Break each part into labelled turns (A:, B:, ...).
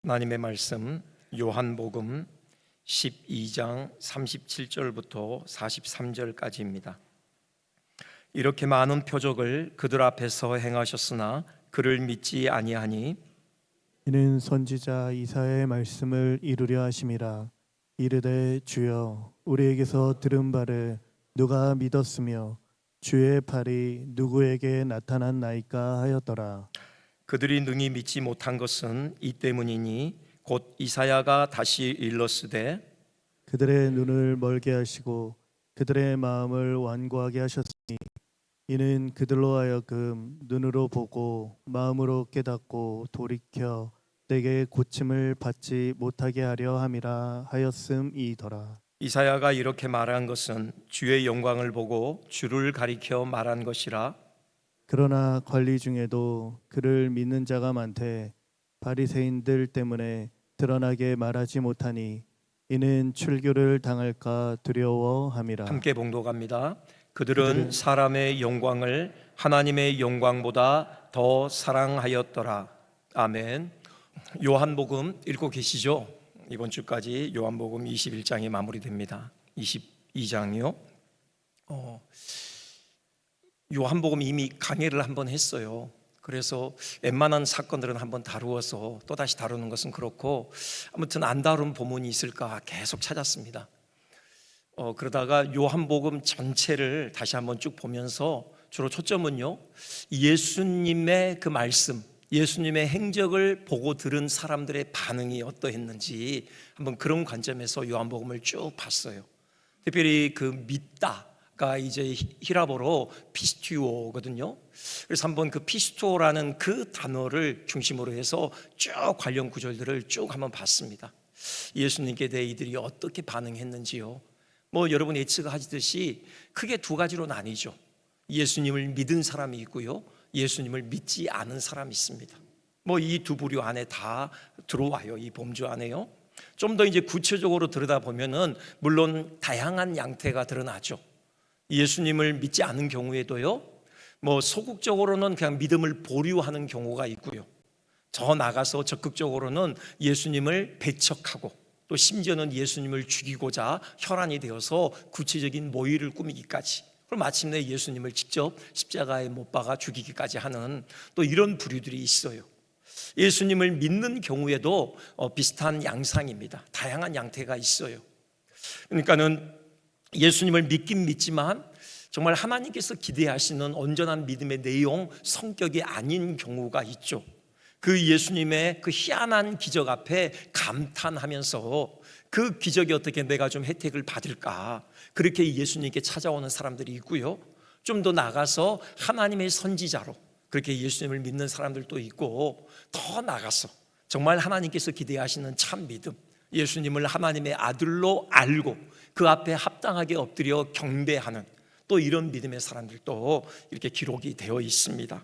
A: 하나님의 말씀 요한복음 12장 37절부터 43절까지입니다. 이렇게 많은 표적을 그들 앞에서 행하셨으나 그를 믿지 아니하니
B: 이는 선지자 이사야의 말씀을 이루려 하심이라. 이르되 주여 우리에게서 들은 바를 누가 믿었으며 주의 팔이 누구에게 나타났나이까 하였더라.
A: 그들이 능히 믿지 못한 것은 이 때문이니 곧 이사야가 다시 일렀으되
B: 그들의 눈을 멀게 하시고 그들의 마음을 완고하게 하셨으니 이는 그들로 하여금 눈으로 보고 마음으로 깨닫고 돌이켜 내게 고침을 받지 못하게 하려 함이라 하였음이더라.
A: 이사야가 이렇게 말한 것은 주의 영광을 보고 주를 가리켜 말한 것이라.
B: 그러나 관리 중에도 그를 믿는 자가 많되 바리새인들 때문에 드러나게 말하지 못하니 이는 출교를 당할까 두려워함이라.
A: 함께 봉독합니다. 그들은 사람의 영광을 하나님의 영광보다 더 사랑하였더라. 아멘. 요한복음 읽고 계시죠? 이번 주까지 요한복음 21장이 마무리됩니다. 22장이요. 요한복음 이미 강해를 한번 했어요. 그래서 웬만한 사건들은 한번 다루어서 또다시 다루는 것은 그렇고, 아무튼 안 다룬 본문이 있을까 계속 찾았습니다. 그러다가 요한복음 전체를 다시 한번 쭉 보면서 주로 초점은요, 예수님의 그 말씀, 예수님의 행적을 보고 들은 사람들의 반응이 어떠했는지 한번 그런 관점에서 요한복음을 쭉 봤어요. 특별히 그 믿다가 이제 히라보로 피스튜오거든요. 그래서 한번 그 피스투오라는 그 단어를 중심으로 해서 쭉 관련 구절들을 쭉 한번 봤습니다. 예수님께 대해 이들이 어떻게 반응했는지요. 여러분 예측하시듯이 크게 두 가지로 나뉘죠. 예수님을 믿은 사람이 있고요, 예수님을 믿지 않은 사람이 있습니다. 이 두 부류 안에 다 들어와요. 이 범주 안에요. 좀 더 이제 구체적으로 들여다보면은 물론 다양한 양태가 드러나죠. 예수님을 믿지 않은 경우에도요, 소극적으로는 그냥 믿음을 보류하는 경우가 있고요, 더 나가서 적극적으로는 예수님을 배척하고 또 심지어는 예수님을 죽이고자 혈안이 되어서 구체적인 모의를 꾸미기까지, 그리고 마침내 예수님을 직접 십자가에 못 박아 죽이기까지 하는 또 이런 부류들이 있어요. 예수님을 믿는 경우에도 비슷한 양상입니다. 다양한 양태가 있어요. 그러니까는 예수님을 믿긴 믿지만 정말 하나님께서 기대하시는 온전한 믿음의 내용, 성격이 아닌 경우가 있죠. 그 예수님의 그 희한한 기적 앞에 감탄하면서 그 기적이 어떻게 내가 좀 혜택을 받을까, 그렇게 예수님께 찾아오는 사람들이 있고요, 좀 더 나가서 하나님의 선지자로 그렇게 예수님을 믿는 사람들도 있고, 더 나가서 정말 하나님께서 기대하시는 참 믿음, 예수님을 하나님의 아들로 알고 그 앞에 합당하게 엎드려 경배하는 또 이런 믿음의 사람들도 이렇게 기록이 되어 있습니다.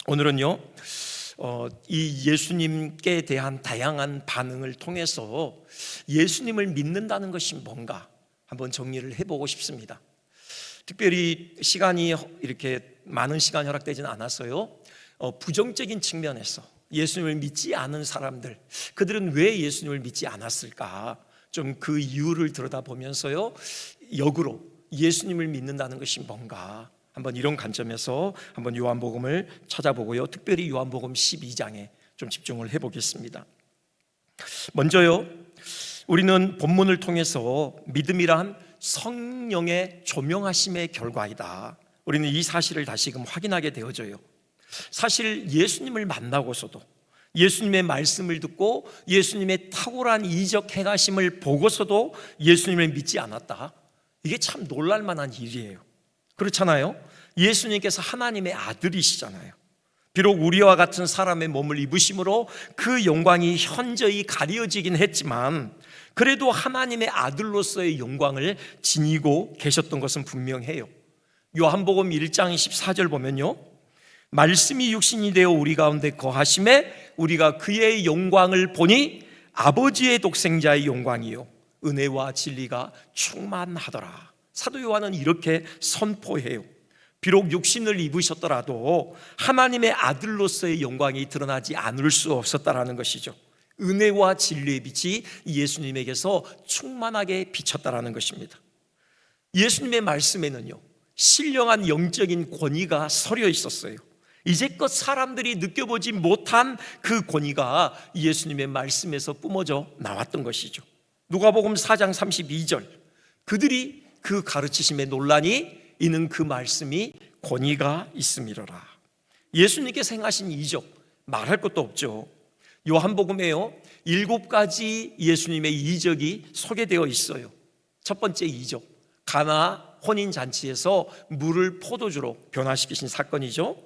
A: 오늘은요, 이 예수님께 대한 다양한 반응을 통해서 예수님을 믿는다는 것이 뭔가 한번 정리를 해보고 싶습니다. 특별히 시간이 이렇게 많은 시간 허락되지는 않아서요, 부정적인 측면에서 예수님을 믿지 않은 사람들, 그들은 왜 예수님을 믿지 않았을까, 좀 그 이유를 들여다보면서요, 역으로 예수님을 믿는다는 것이 뭔가 한번 이런 관점에서 한번 요한복음을 찾아보고요, 특별히 요한복음 12장에 좀 집중을 해보겠습니다. 먼저요, 우리는 본문을 통해서 믿음이란 성령의 조명하심의 결과이다, 우리는 이 사실을 다시금 확인하게 되어져요. 사실 예수님을 만나고서도, 예수님의 말씀을 듣고 예수님의 탁월한 이적 행하심을 보고서도 예수님을 믿지 않았다, 이게 참 놀랄만한 일이에요. 그렇잖아요. 예수님께서 하나님의 아들이시잖아요. 비록 우리와 같은 사람의 몸을 입으심으로 그 영광이 현저히 가려지긴 했지만 그래도 하나님의 아들로서의 영광을 지니고 계셨던 것은 분명해요. 요한복음 1장 14절 보면요, 말씀이 육신이 되어 우리 가운데 거하심에 우리가 그의 영광을 보니 아버지의 독생자의 영광이요 은혜와 진리가 충만하더라. 사도 요한은 이렇게 선포해요. 비록 육신을 입으셨더라도 하나님의 아들로서의 영광이 드러나지 않을 수 없었다라는 것이죠. 은혜와 진리의 빛이 예수님에게서 충만하게 비쳤다라는 것입니다. 예수님의 말씀에는요, 신령한 영적인 권위가 서려 있었어요. 이제껏 사람들이 느껴보지 못한 그 권위가 예수님의 말씀에서 뿜어져 나왔던 것이죠. 누가복음 4장 32절, 그들이 그 가르치심에 논란이 이는 그 말씀이 권위가 있음이로라. 예수님께서 행하신 이적 말할 것도 없죠. 요한복음에요 7가지 예수님의 이적이 소개되어 있어요. 첫 번째 이적, 가나 혼인잔치에서 물을 포도주로 변화시키신 사건이죠.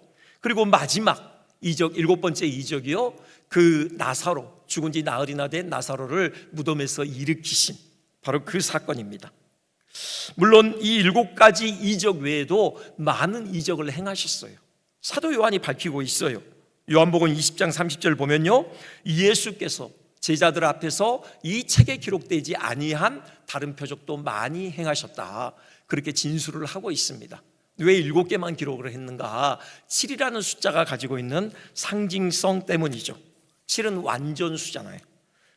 A: 그리고 마지막 이적, 7번째 이적이요, 그 나사로, 죽은 지 나흘이나 된 나사로를 무덤에서 일으키신 바로 그 사건입니다. 물론 이 7가지 이적 외에도 많은 이적을 행하셨어요. 사도 요한이 밝히고 있어요. 요한복음 20장 30절 보면요, 예수께서 제자들 앞에서 이 책에 기록되지 아니한 다른 표적도 많이 행하셨다, 그렇게 진술을 하고 있습니다. 왜 7개만 기록을 했는가? 7이라는 숫자가 가지고 있는 상징성 때문이죠. 7은 완전수잖아요.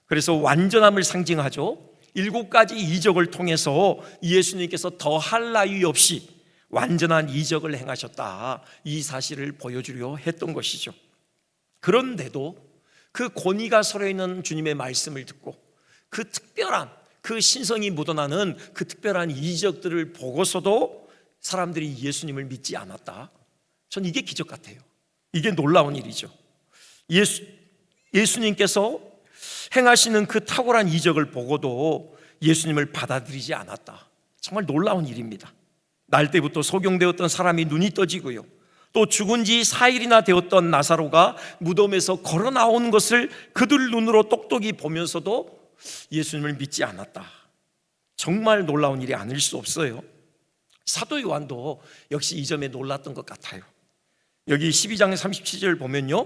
A: 그래서 완전함을 상징하죠. 7가지 이적을 통해서 예수님께서 더할 나위 없이 완전한 이적을 행하셨다, 이 사실을 보여주려 했던 것이죠. 그런데도 그 권위가 서려있는 주님의 말씀을 듣고 그 특별한, 그 신성이 묻어나는 그 특별한 이적들을 보고서도 사람들이 예수님을 믿지 않았다. 전 이게 기적 같아요. 이게 놀라운 일이죠. 예수님께서 행하시는 그 탁월한 이적을 보고도 예수님을 받아들이지 않았다. 정말 놀라운 일입니다. 날 때부터 소경되었던 사람이 눈이 떠지고요, 또 죽은 지 4일이나 되었던 나사로가 무덤에서 걸어 나오는 것을 그들 눈으로 똑똑히 보면서도 예수님을 믿지 않았다. 정말 놀라운 일이 아닐 수 없어요. 사도 요한도 역시 이 점에 놀랐던 것 같아요. 여기 12장 37절 보면요,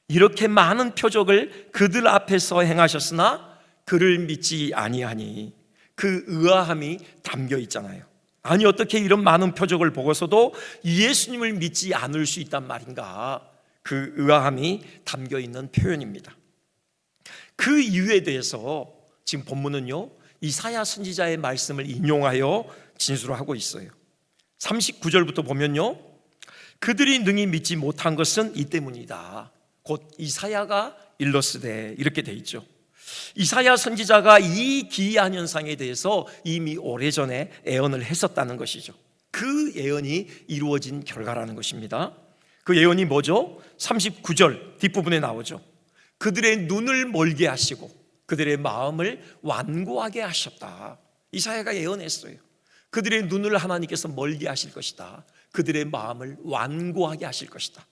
A: 이렇게 많은 표적을 그들 앞에서 행하셨으나 그를 믿지 아니하니, 그 의아함이 담겨 있잖아요. 아니 어떻게 이런 많은 표적을 보고서도 예수님을 믿지 않을 수 있단 말인가? 그 의아함이 담겨 있는 표현입니다. 그 이유에 대해서 지금 본문은요, 이사야 선지자의 말씀을 인용하여 진술을 하고 있어요. 39절부터 보면요, 그들이 능히 믿지 못한 것은 이 때문이다. 곧 이사야가 일렀으되, 이렇게 돼 있죠. 이사야 선지자가 이 기이한 현상에 대해서 이미 오래전에 예언을 했었다는 것이죠. 그 예언이 이루어진 결과라는 것입니다. 그 예언이 뭐죠? 39절 뒷부분에 나오죠. 그들의 눈을 멀게 하시고 그들의 마음을 완고하게 하셨다. 이사야가 예언했어요. 그들의 눈을 하나님께서 멀게 하실 것이다. 그들의 마음을 완고하게 하실 것이다.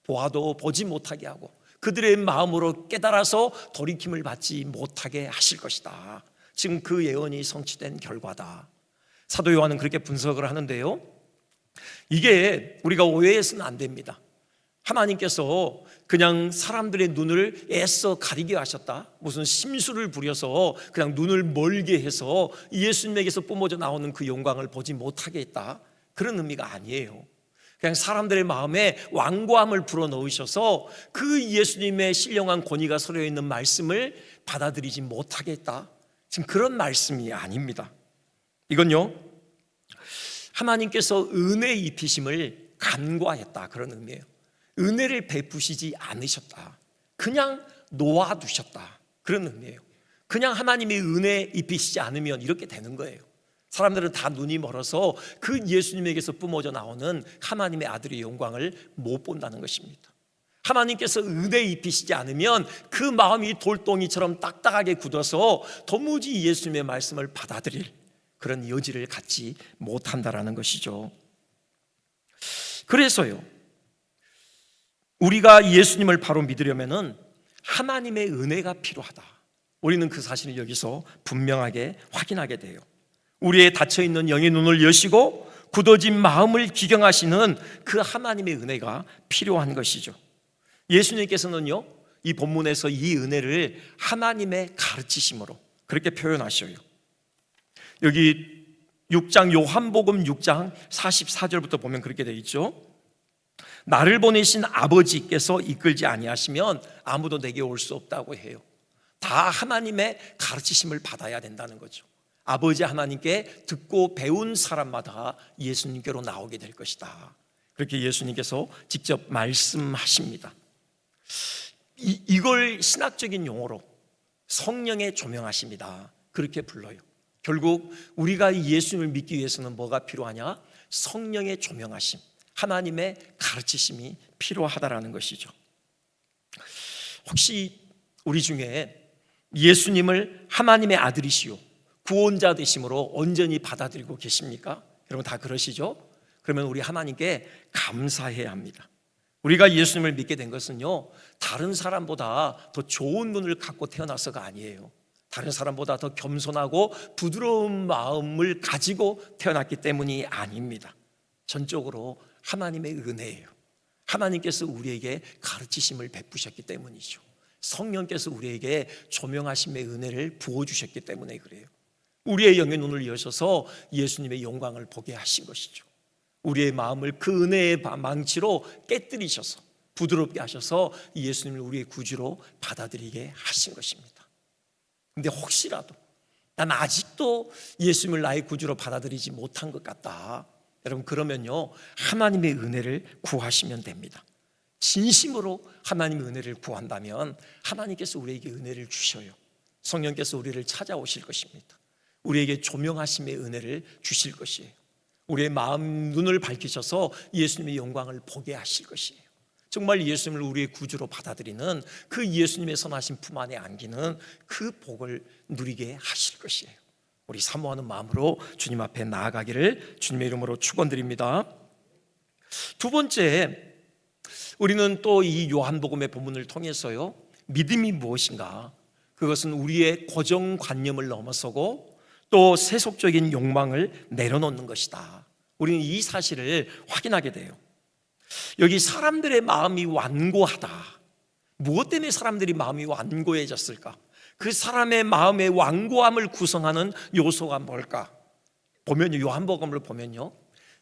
A: 보아도 보지 못하게 하고 그들의 마음으로 깨달아서 돌이킴을 받지 못하게 하실 것이다. 지금 그 예언이 성취된 결과다. 사도 요한은 그렇게 분석을 하는데요, 이게 우리가 오해해서는 안 됩니다. 하나님께서 그냥 사람들의 눈을 애써 가리게 하셨다, 무슨 심술을 부려서 그냥 눈을 멀게 해서 예수님에게서 뿜어져 나오는 그 영광을 보지 못하게 했다, 그런 의미가 아니에요. 그냥 사람들의 마음에 완고함을 불어넣으셔서 그 예수님의 신령한 권위가 서려 있는 말씀을 받아들이지 못하게 했다, 지금 그런 말씀이 아닙니다. 이건요, 하나님께서 은혜 입히심을 간과했다, 그런 의미예요. 은혜를 베푸시지 않으셨다, 그냥 놓아두셨다, 그런 의미예요. 그냥 하나님이 은혜 입히시지 않으면 이렇게 되는 거예요. 사람들은 다 눈이 멀어서 그 예수님에게서 뿜어져 나오는 하나님의 아들의 영광을 못 본다는 것입니다. 하나님께서 은혜 입히시지 않으면 그 마음이 돌덩이처럼 딱딱하게 굳어서 도무지 예수님의 말씀을 받아들일 그런 여지를 갖지 못한다라는 것이죠. 그래서요, 우리가 예수님을 바로 믿으려면은 하나님의 은혜가 필요하다. 우리는 그 사실을 여기서 분명하게 확인하게 돼요. 우리의 닫혀있는 영의 눈을 여시고 굳어진 마음을 기경하시는 그 하나님의 은혜가 필요한 것이죠. 예수님께서는요, 이 본문에서 이 은혜를 하나님의 가르치심으로 그렇게 표현하셔요. 여기 6장, 요한복음 6장 44절부터 보면 그렇게 되어 있죠. 나를 보내신 아버지께서 이끌지 아니하시면 아무도 내게 올 수 없다고 해요. 다 하나님의 가르치심을 받아야 된다는 거죠. 아버지 하나님께 듣고 배운 사람마다 예수님께로 나오게 될 것이다. 그렇게 예수님께서 직접 말씀하십니다. 이걸 신학적인 용어로 성령의 조명하심이다, 그렇게 불러요. 결국 우리가 예수님을 믿기 위해서는 뭐가 필요하냐? 성령의 조명하심, 하나님의 가르치심이 필요하다라는 것이죠. 혹시 우리 중에 예수님을 하나님의 아들이시오 구원자 되심으로 온전히 받아들이고 계십니까? 여러분 다 그러시죠? 그러면 우리 하나님께 감사해야 합니다. 우리가 예수님을 믿게 된 것은요, 다른 사람보다 더 좋은 눈을 갖고 태어나서가 아니에요. 다른 사람보다 더 겸손하고 부드러운 마음을 가지고 태어났기 때문이 아닙니다. 전적으로 하나님의 은혜예요. 하나님께서 우리에게 가르치심을 베푸셨기 때문이죠. 성령께서 우리에게 조명하심의 은혜를 부어주셨기 때문에 그래요. 우리의 영의 눈을 여셔서 예수님의 영광을 보게 하신 것이죠. 우리의 마음을 그 은혜의 망치로 깨뜨리셔서 부드럽게 하셔서 예수님을 우리의 구주로 받아들이게 하신 것입니다. 근데 혹시라도 난 아직도 예수님을 나의 구주로 받아들이지 못한 것 같다, 여러분 그러면요, 하나님의 은혜를 구하시면 됩니다. 진심으로 하나님의 은혜를 구한다면 하나님께서 우리에게 은혜를 주셔요. 성령께서 우리를 찾아오실 것입니다. 우리에게 조명하심의 은혜를 주실 것이에요. 우리의 마음 눈을 밝히셔서 예수님의 영광을 보게 하실 것이에요. 정말 예수님을 우리의 구주로 받아들이는 그 예수님의 선하신 품 안에 안기는 그 복을 누리게 하실 것이에요. 우리 사모하는 마음으로 주님 앞에 나아가기를 주님의 이름으로 축원드립니다. 두 번째, 우리는 또 이 요한복음의 본문을 통해서요, 믿음이 무엇인가, 그것은 우리의 고정관념을 넘어서고 또 세속적인 욕망을 내려놓는 것이다. 우리는 이 사실을 확인하게 돼요. 여기 사람들의 마음이 완고하다. 무엇 때문에 사람들이 마음이 완고해졌을까? 그 사람의 마음의 완고함을 구성하는 요소가 뭘까? 보면요, 요한복음을 보면요,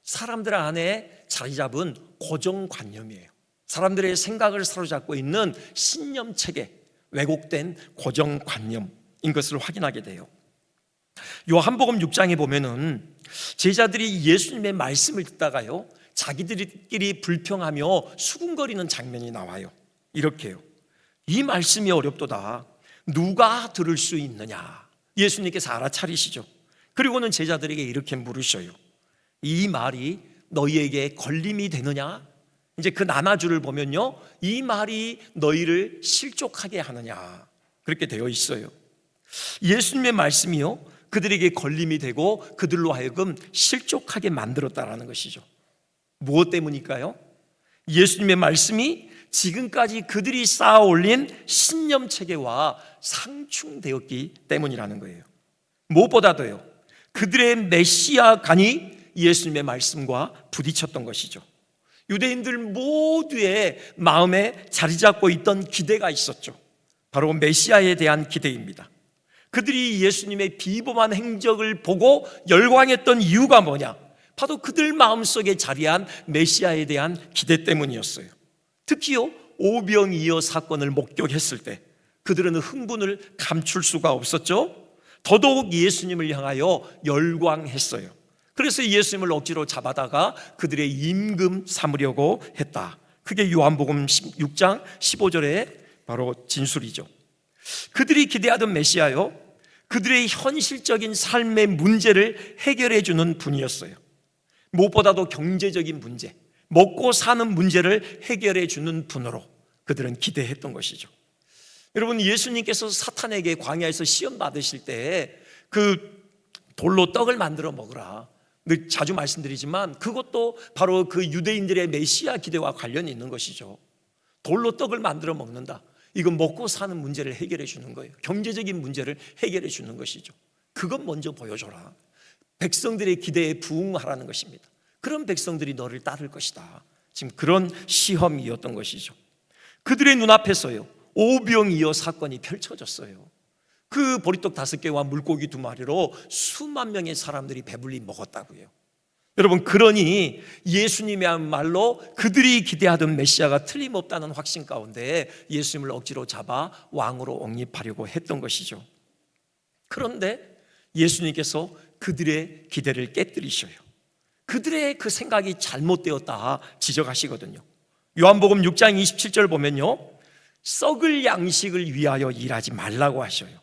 A: 사람들 안에 자리 잡은 고정관념이에요. 사람들의 생각을 사로잡고 있는 신념체계, 왜곡된 고정관념인 것을 확인하게 돼요. 요한복음 6장에 보면은 제자들이 예수님의 말씀을 듣다가요, 자기들끼리 불평하며 수군거리는 장면이 나와요. 이렇게요, 이 말씀이 어렵도다, 누가 들을 수 있느냐. 예수님께서 알아차리시죠. 그리고는 제자들에게 이렇게 물으셔요. 이 말이 너희에게 걸림이 되느냐? 이제 그 나눠줄을 보면요, 이 말이 너희를 실족하게 하느냐, 그렇게 되어 있어요. 예수님의 말씀이요, 그들에게 걸림이 되고 그들로 하여금 실족하게 만들었다라는 것이죠. 무엇 때문일까요? 예수님의 말씀이 지금까지 그들이 쌓아 올린 신념 체계와 상충되었기 때문이라는 거예요. 무엇보다도요, 그들의 메시아관이 예수님의 말씀과 부딪혔던 것이죠. 유대인들 모두의 마음에 자리 잡고 있던 기대가 있었죠. 바로 메시아에 대한 기대입니다. 그들이 예수님의 비범한 행적을 보고 열광했던 이유가 뭐냐? 바로 그들 마음속에 자리한 메시아에 대한 기대 때문이었어요. 특히요, 오병이어 사건을 목격했을 때 그들은 흥분을 감출 수가 없었죠. 더더욱 예수님을 향하여 열광했어요. 그래서 예수님을 억지로 잡아다가 그들의 임금 삼으려고 했다. 그게 요한복음 6장 15절의 바로 진술이죠. 그들이 기대하던 메시아요, 그들의 현실적인 삶의 문제를 해결해 주는 분이었어요. 무엇보다도 경제적인 문제, 먹고 사는 문제를 해결해 주는 분으로 그들은 기대했던 것이죠. 여러분, 예수님께서 사탄에게 광야에서 시험 받으실 때 그 돌로 떡을 만들어 먹으라, 자주 말씀드리지만 그것도 바로 그 유대인들의 메시아 기대와 관련이 있는 것이죠. 돌로 떡을 만들어 먹는다, 이건 먹고 사는 문제를 해결해 주는 거예요. 경제적인 문제를 해결해 주는 것이죠. 그것 먼저 보여줘라. 백성들의 기대에 부응하라는 것입니다. 그런 백성들이 너를 따를 것이다. 지금 그런 시험이었던 것이죠. 그들의 눈앞에서요, 오병이어 사건이 펼쳐졌어요. 그 보리떡 5개와 물고기 2마리로 수만 명의 사람들이 배불리 먹었다고요. 여러분, 그러니 예수님이야말로 그들이 기대하던 메시아가 틀림없다는 확신 가운데 예수님을 억지로 잡아 왕으로 옹립하려고 했던 것이죠. 그런데 예수님께서 그들의 기대를 깨뜨리셔요. 그들의 그 생각이 잘못되었다 지적하시거든요. 요한복음 6장 27절 보면요, 썩을 양식을 위하여 일하지 말라고 하셔요.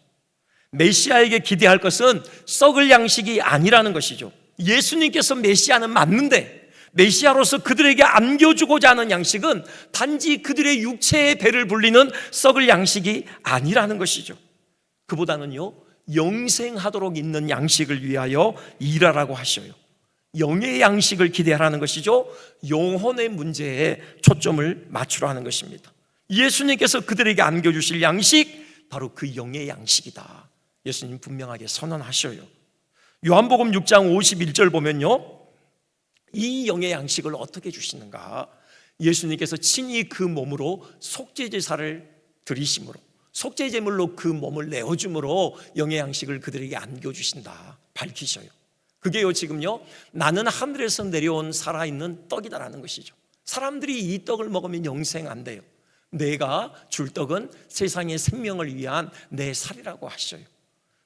A: 메시아에게 기대할 것은 썩을 양식이 아니라는 것이죠. 예수님께서 메시아는 맞는데 메시아로서 그들에게 안겨주고자 하는 양식은 단지 그들의 육체의 배를 불리는 썩을 양식이 아니라는 것이죠. 그보다는요, 영생하도록 있는 양식을 위하여 일하라고 하셔요. 영의 양식을 기대하라는 것이죠. 영혼의 문제에 초점을 맞추라는 것입니다. 예수님께서 그들에게 안겨주실 양식, 바로 그 영의 양식이다. 예수님 분명하게 선언하셔요. 요한복음 6장 51절 보면요, 이 영의 양식을 어떻게 주시는가? 예수님께서 친히 그 몸으로 속죄제사를 드리심으로, 속죄제물로 그 몸을 내어줌으로 영의 양식을 그들에게 안겨주신다 밝히셔요. 그게요, 지금요, 나는 하늘에서 내려온 살아있는 떡이다라는 것이죠. 사람들이 이 떡을 먹으면 영생 안 돼요. 내가 줄 떡은 세상의 생명을 위한 내 살이라고 하셔요.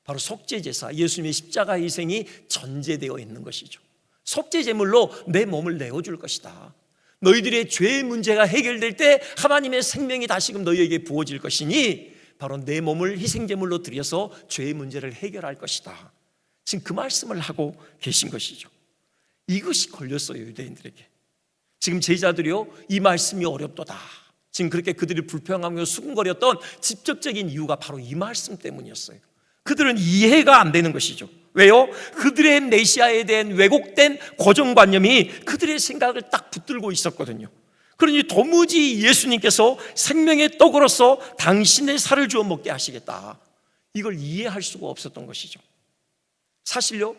A: 바로 속죄제사, 예수님의 십자가 희생이 전제되어 있는 것이죠. 속죄제물로 내 몸을 내어줄 것이다. 너희들의 죄의 문제가 해결될 때 하나님의 생명이 다시금 너희에게 부어질 것이니 바로 내 몸을 희생제물로 드려서 죄의 문제를 해결할 것이다. 지금 그 말씀을 하고 계신 것이죠. 이것이 걸렸어요, 유대인들에게. 지금 제자들이요, 이 말씀이 어렵도다. 지금 그렇게 그들이 불평하며 수군거렸던 직접적인 이유가 바로 이 말씀 때문이었어요. 그들은 이해가 안 되는 것이죠. 왜요? 그들의 메시아에 대한 왜곡된 고정관념이 그들의 생각을 딱 붙들고 있었거든요. 그러니 도무지 예수님께서 생명의 떡으로서 당신의 살을 주어 먹게 하시겠다, 이걸 이해할 수가 없었던 것이죠. 사실요,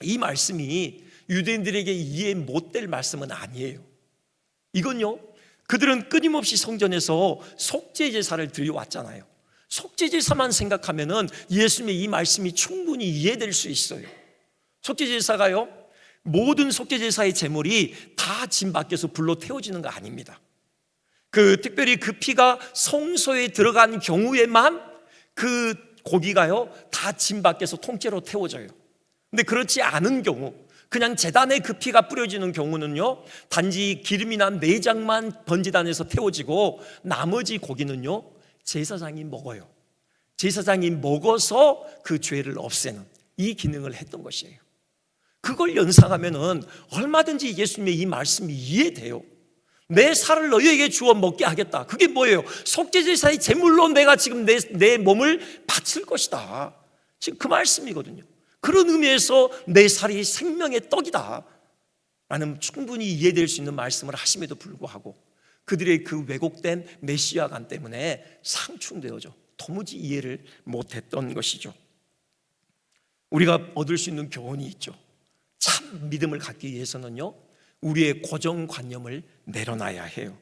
A: 이 말씀이 유대인들에게 이해 못될 말씀은 아니에요. 이건요, 그들은 끊임없이 성전에서 속죄제사를 드려왔잖아요. 속죄제사만 생각하면은 예수님의 이 말씀이 충분히 이해될 수 있어요. 속죄제사가요, 모든 속죄제사의 제물이 다 진 밖에서 불로 태워지는 거 아닙니다. 특별히 그 피가 성소에 들어간 경우에만 그 고기가요, 다 진 밖에서 통째로 태워져요. 근데 그렇지 않은 경우, 그냥 제단에 그 피가 뿌려지는 경우는요, 단지 기름이나 내장만 번제단에서 태워지고 나머지 고기는요, 제사장이 먹어요. 제사장이 먹어서 그 죄를 없애는 이 기능을 했던 것이에요. 그걸 연상하면은 얼마든지 예수님의 이 말씀이 이해돼요. 내 살을 너희에게 주어 먹게 하겠다. 그게 뭐예요? 속죄제사의 제물로 내가 지금 내 몸을 바칠 것이다. 지금 그 말씀이거든요. 그런 의미에서 내 살이 생명의 떡이다 라는 충분히 이해될 수 있는 말씀을 하심에도 불구하고 그들의 그 왜곡된 메시아관 때문에 상충되어져 도무지 이해를 못했던 것이죠. 우리가 얻을 수 있는 교훈이 있죠. 참 믿음을 갖기 위해서는요, 우리의 고정관념을 내려놔야 해요.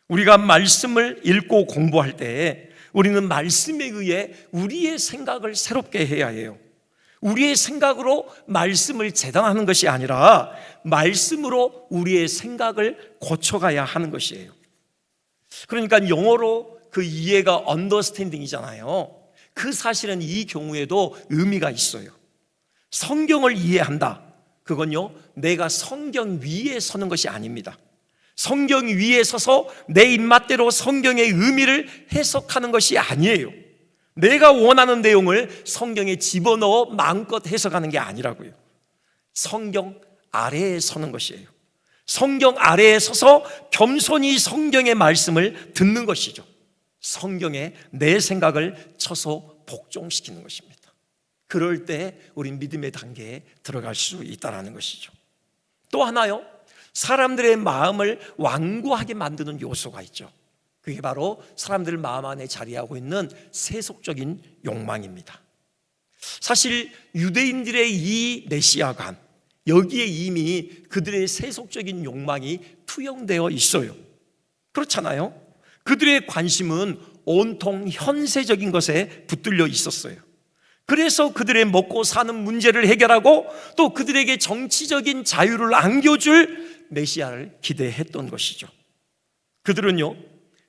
A: 우리가 말씀을 읽고 공부할 때 우리는 말씀에 의해 우리의 생각을 새롭게 해야 해요. 우리의 생각으로 말씀을 재단하는 것이 아니라 말씀으로 우리의 생각을 고쳐가야 하는 것이에요. 그러니까 영어로 그 이해가 understanding이잖아요. 그 사실은 이 경우에도 의미가 있어요. 성경을 이해한다, 그건요, 내가 성경 위에 서는 것이 아닙니다. 성경 위에 서서 내 입맛대로 성경의 의미를 해석하는 것이 아니에요. 내가 원하는 내용을 성경에 집어넣어 마음껏 해석하는 게 아니라고요. 성경 아래에 서는 것이에요. 성경 아래에 서서 겸손히 성경의 말씀을 듣는 것이죠. 성경에 내 생각을 쳐서 복종시키는 것입니다. 그럴 때 우린 믿음의 단계에 들어갈 수 있다는 것이죠. 또 하나요, 사람들의 마음을 완고하게 만드는 요소가 있죠. 그게 바로 사람들 마음 안에 자리하고 있는 세속적인 욕망입니다. 사실 유대인들의 이 메시아관, 여기에 이미 그들의 세속적인 욕망이 투영되어 있어요. 그렇잖아요. 그들의 관심은 온통 현세적인 것에 붙들려 있었어요. 그래서 그들의 먹고 사는 문제를 해결하고 또 그들에게 정치적인 자유를 안겨줄 메시아를 기대했던 것이죠. 그들은요,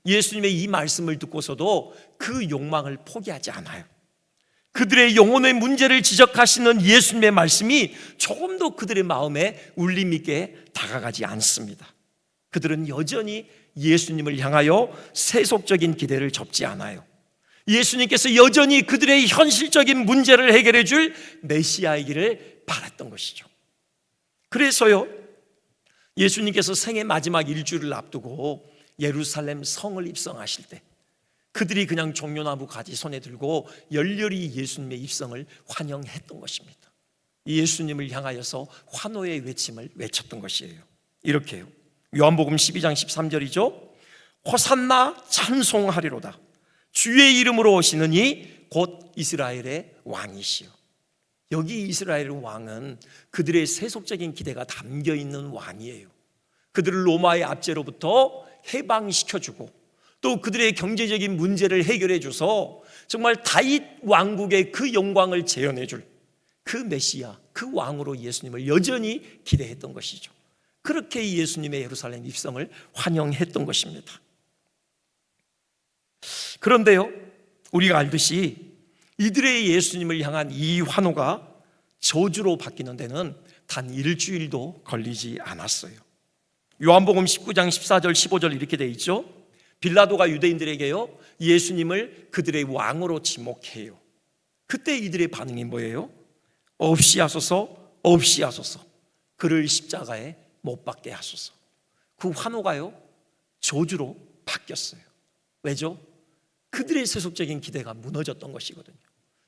A: 예수님의 이 말씀을 듣고서도 그 욕망을 포기하지 않아요. 그들의 영혼의 문제를 지적하시는 예수님의 말씀이 조금도 그들의 마음에 울림 있게 다가가지 않습니다. 그들은 여전히 예수님을 향하여 세속적인 기대를 접지 않아요. 예수님께서 여전히 그들의 현실적인 문제를 해결해 줄 메시아이기를 바랐던 것이죠. 그래서요, 예수님께서 생애 마지막 일주일을 앞두고 예루살렘 성을 입성하실 때 그들이 그냥 종려나무 가지 손에 들고 열렬히 예수님의 입성을 환영했던 것입니다. 예수님을 향하여서 환호의 외침을 외쳤던 것이에요. 이렇게요, 요한복음 12장 13절이죠. 호산나 찬송하리로다. 주의 이름으로 오시는 이 곧 이스라엘의 왕이시여. 여기 이스라엘의 왕은 그들의 세속적인 기대가 담겨있는 왕이에요. 그들을 로마의 압제로부터 해방시켜주고 또 그들의 경제적인 문제를 해결해 줘서 정말 다윗 왕국의 그 영광을 재현해 줄 그 메시아, 그 왕으로 예수님을 여전히 기대했던 것이죠. 그렇게 예수님의 예루살렘 입성을 환영했던 것입니다. 그런데요, 우리가 알듯이 이들의 예수님을 향한 이 환호가 저주로 바뀌는 데는 단 일주일도 걸리지 않았어요. 요한복음 19장 14절 15절 이렇게 돼 있죠. 빌라도가 유대인들에게요, 예수님을 그들의 왕으로 지목해요. 그때 이들의 반응이 뭐예요? 없이 하소서, 없이 하소서. 그를 십자가에 못 박게 하소서. 그 환호가요, 저주로 바뀌었어요. 왜죠? 그들의 세속적인 기대가 무너졌던 것이거든요.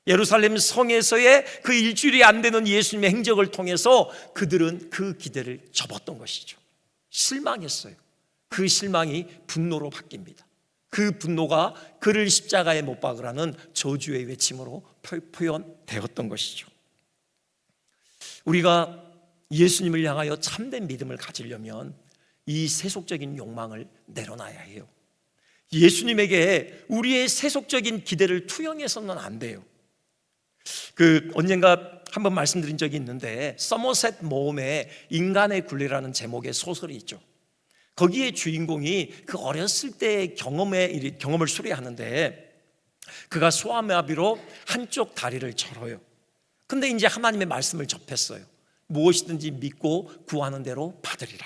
A: 예루살렘 성에서의 그 일주일이 안 되는 예수님의 행적을 통해서 그들은 그 기대를 접었던 것이죠. 실망했어요. 그 실망이 분노로 바뀝니다. 그 분노가 그를 십자가에 못 박으라는 저주의 외침으로 표현되었던 것이죠. 우리가 예수님을 향하여 참된 믿음을 가지려면 이 세속적인 욕망을 내려놔야 해요. 예수님에게 우리의 세속적인 기대를 투영해서는 안 돼요. 언젠가 한번 말씀드린 적이 있는데 서머셋 모험의 인간의 굴레라는 제목의 소설이 있죠. 거기에 주인공이 그 어렸을 때의 경험을 수레하는데 그가 소아마비로 한쪽 다리를 절어요. 근데 이제 하나님의 말씀을 접했어요. 무엇이든지 믿고 구하는 대로 받으리라.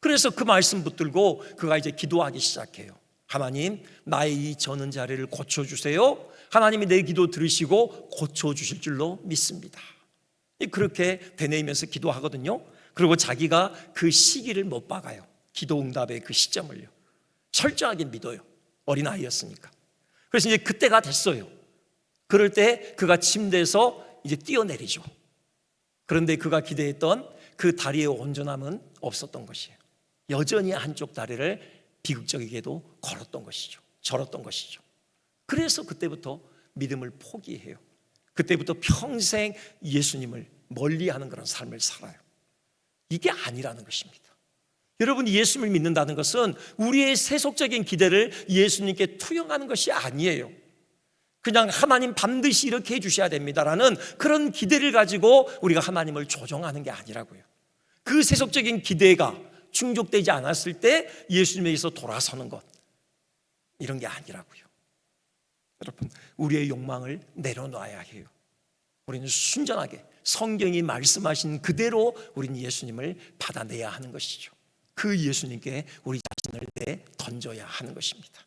A: 그래서 그 말씀 붙들고 그가 이제 기도하기 시작해요. 하나님, 나의 이 저는 자리를 고쳐주세요. 하나님이 내 기도 들으시고 고쳐주실 줄로 믿습니다. 그렇게 되뇌이면서 기도하거든요. 그리고 자기가 그 시기를 못 박아요. 기도 응답의 그 시점을요. 철저하게 믿어요. 어린아이였으니까. 그래서 이제 그때가 됐어요. 그럴 때 그가 침대에서 이제 뛰어내리죠. 그런데 그가 기대했던 그 다리의 온전함은 없었던 것이에요. 여전히 한쪽 다리를 비극적이게도 걸었던 것이죠. 절었던 것이죠. 그래서 그때부터 믿음을 포기해요. 그때부터 평생 예수님을 멀리하는 그런 삶을 살아요. 이게 아니라는 것입니다. 여러분, 예수님을 믿는다는 것은 우리의 세속적인 기대를 예수님께 투영하는 것이 아니에요. 그냥 하나님 반드시 이렇게 해주셔야 됩니다라는 그런 기대를 가지고 우리가 하나님을 조종하는 게 아니라고요. 그 세속적인 기대가 충족되지 않았을 때 예수님에게서 돌아서는 것, 이런 게 아니라고요. 여러분, 우리의 욕망을 내려놔야 해요. 우리는 순전하게 성경이 말씀하신 그대로 우리는 예수님을 받아내야 하는 것이죠. 그 예수님께 우리 자신을 내던져야 하는 것입니다.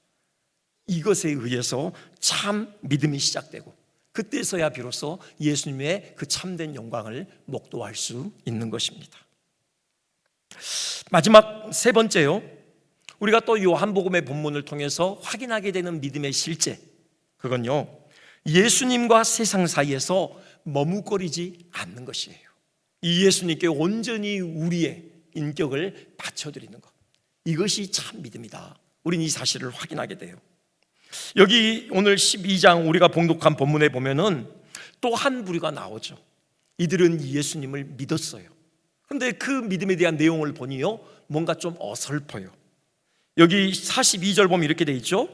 A: 이것에 의해서 참 믿음이 시작되고 그때서야 비로소 예수님의 그 참된 영광을 목도할 수 있는 것입니다. 마지막 세 번째요, 우리가 또 요한복음의 본문을 통해서 확인하게 되는 믿음의 실제, 그건요, 예수님과 세상 사이에서 머뭇거리지 않는 것이에요. 이 예수님께 온전히 우리의 인격을 바쳐드리는 것, 이것이 참 믿음이다. 우리는 이 사실을 확인하게 돼요. 여기 오늘 12장 우리가 봉독한 본문에 보면은 또 한 부류가 나오죠. 이들은 예수님을 믿었어요. 그런데 그 믿음에 대한 내용을 보니요, 뭔가 좀 어설퍼요. 여기 42절 보면 이렇게 돼 있죠.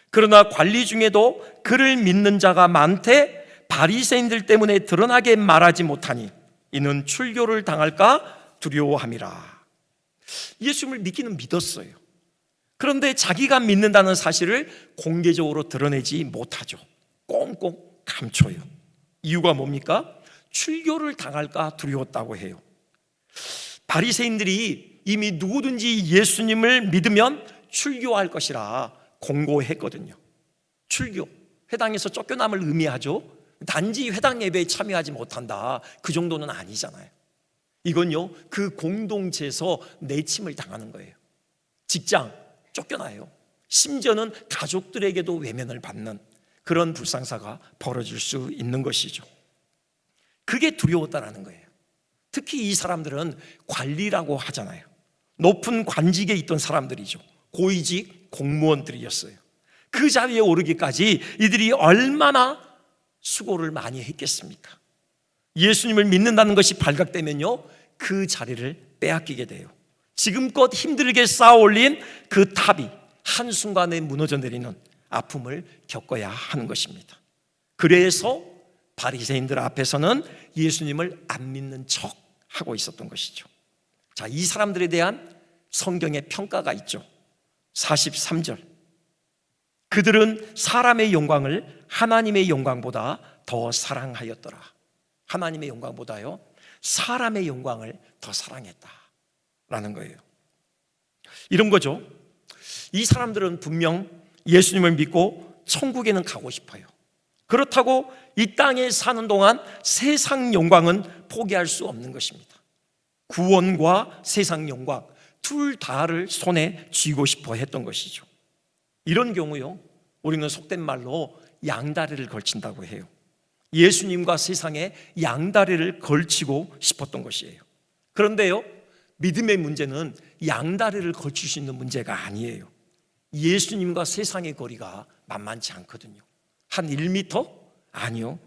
A: 그러나 관리 중에도 그를 믿는 자가 많되 바리새인들 때문에 드러나게 말하지 못하니 이는 출교를 당할까 두려워함이라. 예수님을 믿기는 믿었어요. 그런데 자기가 믿는다는 사실을 공개적으로 드러내지 못하죠. 꽁꽁 감춰요. 이유가 뭡니까? 출교를 당할까 두려웠다고 해요. 바리새인들이 이미 누구든지 예수님을 믿으면 출교할 것이라 공고했거든요. 출교, 회당에서 쫓겨남을 의미하죠. 단지 회당 예배에 참여하지 못한다, 그 정도는 아니잖아요. 이건요, 그 공동체에서 내침을 당하는 거예요. 직장 쫓겨나요. 심지어는 가족들에게도 외면을 받는 그런 불상사가 벌어질 수 있는 것이죠. 그게 두려웠다라는 거예요. 특히 이 사람들은 관리라고 하잖아요. 높은 관직에 있던 사람들이죠. 고위직 공무원들이었어요. 그 자리에 오르기까지 이들이 얼마나 수고를 많이 했겠습니까? 예수님을 믿는다는 것이 발각되면요, 그 자리를 빼앗기게 돼요. 지금껏 힘들게 쌓아올린 그 탑이 한순간에 무너져 내리는 아픔을 겪어야 하는 것입니다. 그래서 바리새인들 앞에서는 예수님을 안 믿는 척 하고 있었던 것이죠. 자, 이 사람들에 대한 성경의 평가가 있죠. 43절. 그들은 사람의 영광을 하나님의 영광보다 더 사랑하였더라. 하나님의 영광보다요, 사람의 영광을 더 사랑했다라는 거예요. 이런 거죠. 이 사람들은 분명 예수님을 믿고 천국에는 가고 싶어요. 그렇다고 이 땅에 사는 동안 세상 영광은 포기할 수 없는 것입니다. 구원과 세상 영광 둘 다를 손에 쥐고 싶어 했던 것이죠. 이런 경우요, 우리는 속된 말로 양다리를 걸친다고 해요. 예수님과 세상에 양다리를 걸치고 싶었던 것이에요. 그런데요, 믿음의 문제는 양다리를 걸칠 수 있는 문제가 아니에요. 예수님과 세상의 거리가 만만치 않거든요. 한 1m? 아니요.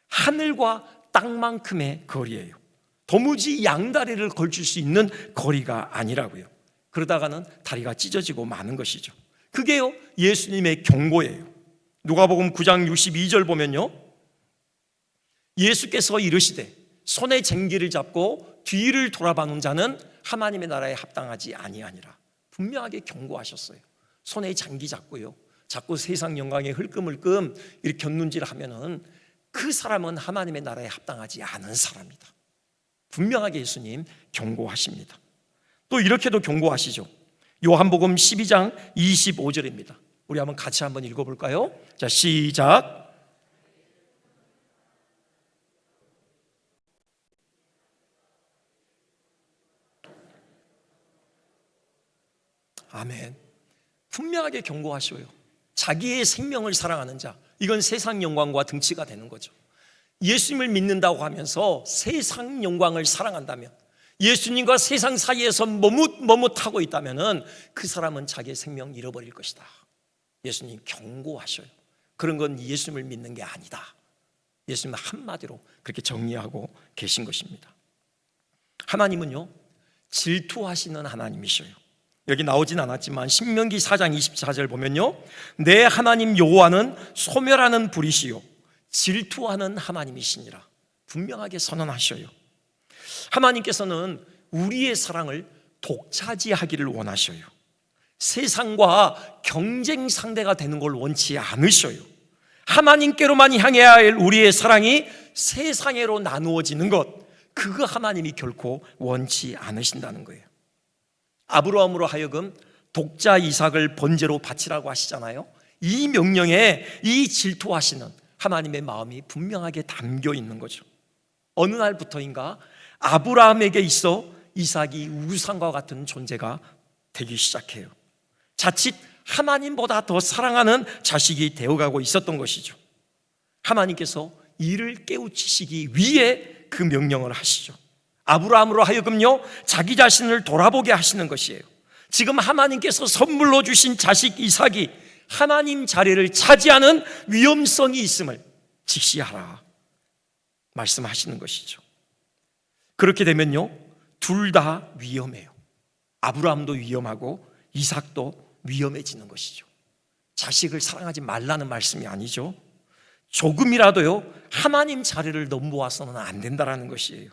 A: 하늘과 땅만큼의 거리예요. 도무지 양다리를 걸칠 수 있는 거리가 아니라고요. 그러다가는 다리가 찢어지고 마는 것이죠. 그게요, 예수님의 경고예요. 누가복음 9장 62절 보면요, 예수께서 이르시되 손에 쟁기를 잡고 뒤를 돌아보는 자는 하나님의 나라에 합당하지 아니하니라. 분명하게 경고하셨어요. 손에 장기 잡고요, 자꾸 세상 영광에 흘끔흘끔 이렇게 곁눈질 하면은 그 사람은 하나님의 나라에 합당하지 않은 사람이다. 분명하게 예수님 경고하십니다. 또 이렇게도 경고하시죠. 요한복음 12장 25절입니다. 우리 한번 같이 한번 읽어볼까요? 자, 시작. 아멘. 분명하게 경고하셔요. 자기의 생명을 사랑하는 자, 이건 세상 영광과 등치가 되는 거죠. 예수님을 믿는다고 하면서 세상 영광을 사랑한다면, 예수님과 세상 사이에서 머뭇머뭇하고 있다면 그 사람은 자기의 생명 잃어버릴 것이다. 예수님 경고하셔요. 그런 건 예수님을 믿는 게 아니다. 예수님은 한마디로 그렇게 정리하고 계신 것입니다. 하나님은요, 질투하시는 하나님이셔요. 여기 나오진 않았지만 신명기 4장 24절 보면요, 내 하나님 여호와는 소멸하는 불이시요 질투하는 하나님이시니라. 분명하게 선언하셔요. 하나님께서는 우리의 사랑을 독차지하기를 원하셔요. 세상과 경쟁 상대가 되는 걸 원치 않으셔요. 하나님께로만 향해야 할 우리의 사랑이 세상으로 나누어지는 것, 그거 하나님이 결코 원치 않으신다는 거예요. 아브라함으로 하여금 독자 이삭을 번제로 바치라고 하시잖아요. 이 명령에 이 질투하시는 하나님의 마음이 분명하게 담겨 있는 거죠. 어느 날부터인가 아브라함에게 있어 이삭이 우상과 같은 존재가 되기 시작해요. 자칫 하나님보다 더 사랑하는 자식이 되어가고 있었던 것이죠. 하나님께서 이를 깨우치시기 위해 그 명령을 하시죠. 아브라함으로 하여금요, 자기 자신을 돌아보게 하시는 것이에요. 지금 하나님께서 선물로 주신 자식 이삭이 하나님 자리를 차지하는 위험성이 있음을 직시하라 말씀하시는 것이죠. 그렇게 되면요, 둘 다 위험해요. 아브라함도 위험하고 이삭도 위험해지는 것이죠. 자식을 사랑하지 말라는 말씀이 아니죠. 조금이라도요 하나님 자리를 넘보아서는 안 된다라는 것이에요.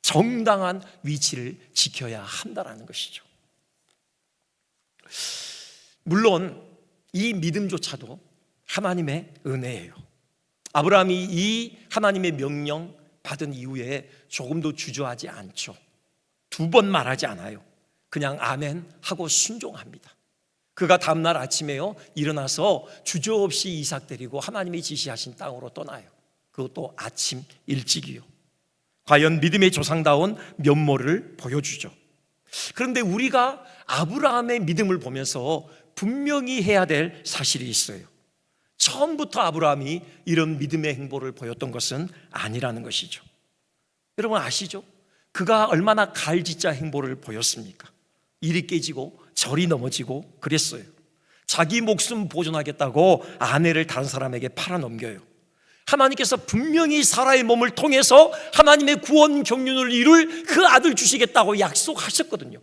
A: 정당한 위치를 지켜야 한다라는 것이죠. 물론 이 믿음조차도 하나님의 은혜예요. 아브라함이 이 하나님의 명령 받은 이후에 조금도 주저하지 않죠. 2번 말하지 않아요. 그냥 아멘 하고 순종합니다. 그가 다음날 아침에요 일어나서 주저없이 이삭 데리고 하나님이 지시하신 땅으로 떠나요. 그것도 아침 일찍이요. 과연 믿음의 조상다운 면모를 보여주죠. 그런데 우리가 아브라함의 믿음을 보면서 분명히 해야 될 사실이 있어요. 처음부터 아브라함이 이런 믿음의 행보를 보였던 것은 아니라는 것이죠. 여러분 아시죠? 그가 얼마나 갈짓자 행보를 보였습니까? 일이 깨지고 절이 넘어지고 그랬어요. 자기 목숨 보존하겠다고 아내를 다른 사람에게 팔아넘겨요. 하나님께서 분명히 사라의 몸을 통해서 하나님의 구원 경륜을 이룰 그 아들 주시겠다고 약속하셨거든요.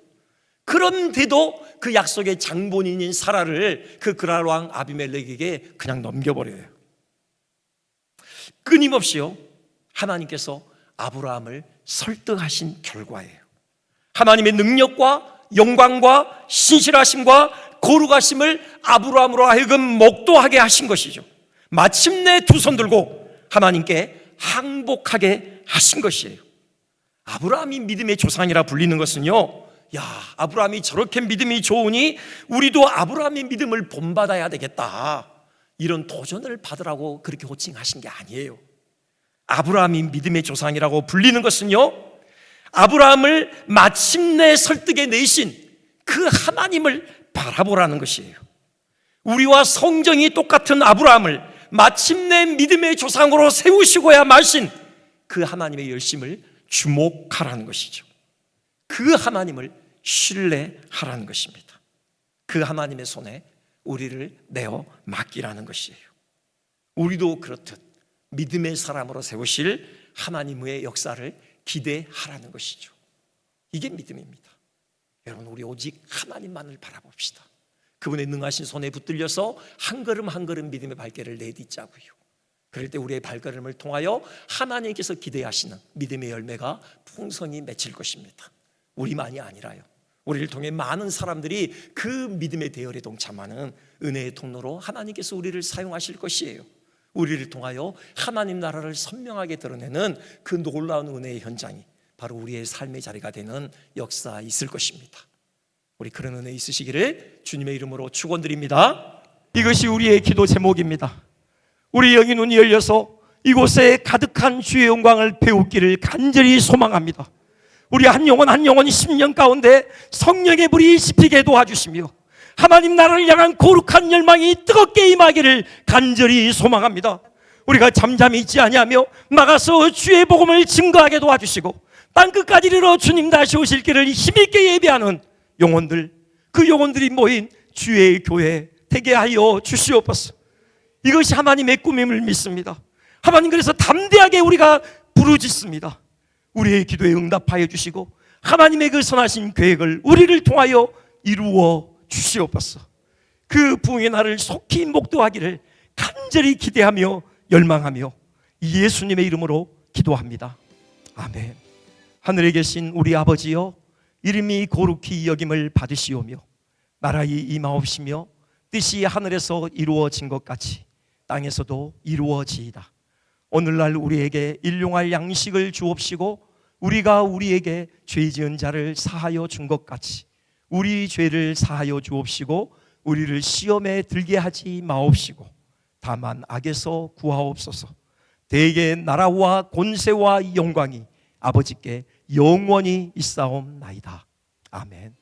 A: 그런데도 그 약속의 장본인인 사라를 그 그랄 왕 아비멜렉에게 그냥 넘겨버려요. 끊임없이요 하나님께서 아브라함을 설득하신 결과예요. 하나님의 능력과 영광과 신실하심과 거룩하심을 아브라함으로 하여금 목도하게 하신 것이죠. 마침내 두 손 들고 하나님께 항복하게 하신 것이에요. 아브라함이 믿음의 조상이라 불리는 것은요, 야, 아브라함이 저렇게 믿음이 좋으니 우리도 아브라함의 믿음을 본받아야 되겠다, 이런 도전을 받으라고 그렇게 호칭하신 게 아니에요. 아브라함이 믿음의 조상이라고 불리는 것은요, 아브라함을 마침내 설득해 내신 그 하나님을 바라보라는 것이에요. 우리와 성정이 똑같은 아브라함을 마침내 믿음의 조상으로 세우시고야 마신 그 하나님의 열심을 주목하라는 것이죠. 그 하나님을 신뢰하라는 것입니다. 그 하나님의 손에 우리를 내어 맡기라는 것이에요. 우리도 그렇듯 믿음의 사람으로 세우실 하나님의 역사를 기대하라는 것이죠. 이게 믿음입니다. 여러분, 우리 오직 하나님만을 바라봅시다. 그분의 능하신 손에 붙들려서 한 걸음 한 걸음 믿음의 발길을 내딛자고요. 그럴 때 우리의 발걸음을 통하여 하나님께서 기대하시는 믿음의 열매가 풍성히 맺힐 것입니다. 우리만이 아니라요, 우리를 통해 많은 사람들이 그 믿음의 대열에 동참하는 은혜의 통로로 하나님께서 우리를 사용하실 것이에요. 우리를 통하여 하나님 나라를 선명하게 드러내는 그 놀라운 은혜의 현장이 바로 우리의 삶의 자리가 되는 역사 있을 것입니다. 우리 그런 은혜 있으시기를 주님의 이름으로 축원드립니다. 이것이 우리의 기도 제목입니다. 우리 영의 눈이 열려서 이곳에 가득한 주의 영광을 배우기를 간절히 소망합니다. 우리 한 영혼 한 영혼이 10년 가운데 성령의 불이 지피게 도와주시며 하나님 나라를 향한 거룩한 열망이 뜨겁게 임하기를 간절히 소망합니다. 우리가 잠잠히 있지 아니하며 나가서 주의 복음을 증거하게 도와주시고 땅끝까지 이르러 주님 다시 오실 길을 힘있게 예비하는 영혼들, 그 영혼들이 모인 주의 교회 되게 하여 주시옵소서. 이것이 하나님의 꿈임을 믿습니다. 하나님, 그래서 담대하게 우리가 부르짖습니다. 우리의 기도에 응답하여 주시고 하나님의 그 선하신 계획을 우리를 통하여 이루어 주시옵소서. 그 부흥의 날을 속히 목도하기를 간절히 기대하며 열망하며 예수님의 이름으로 기도합니다. 아멘. 하늘에 계신 우리 아버지여, 이름이 거룩히 여김을 받으시오며 나라의 임하옵시며 뜻이 하늘에서 이루어진 것 같이 땅에서도 이루어지이다. 오늘날 우리에게 일용할 양식을 주옵시고 우리가 우리에게 죄 지은 자를 사하여 준 것 같이 우리 죄를 사하여 주옵시고 우리를 시험에 들게 하지 마옵시고 다만 악에서 구하옵소서. 대개 나라와 권세와 영광이 아버지께 영원히 있사옵나이다. 아멘.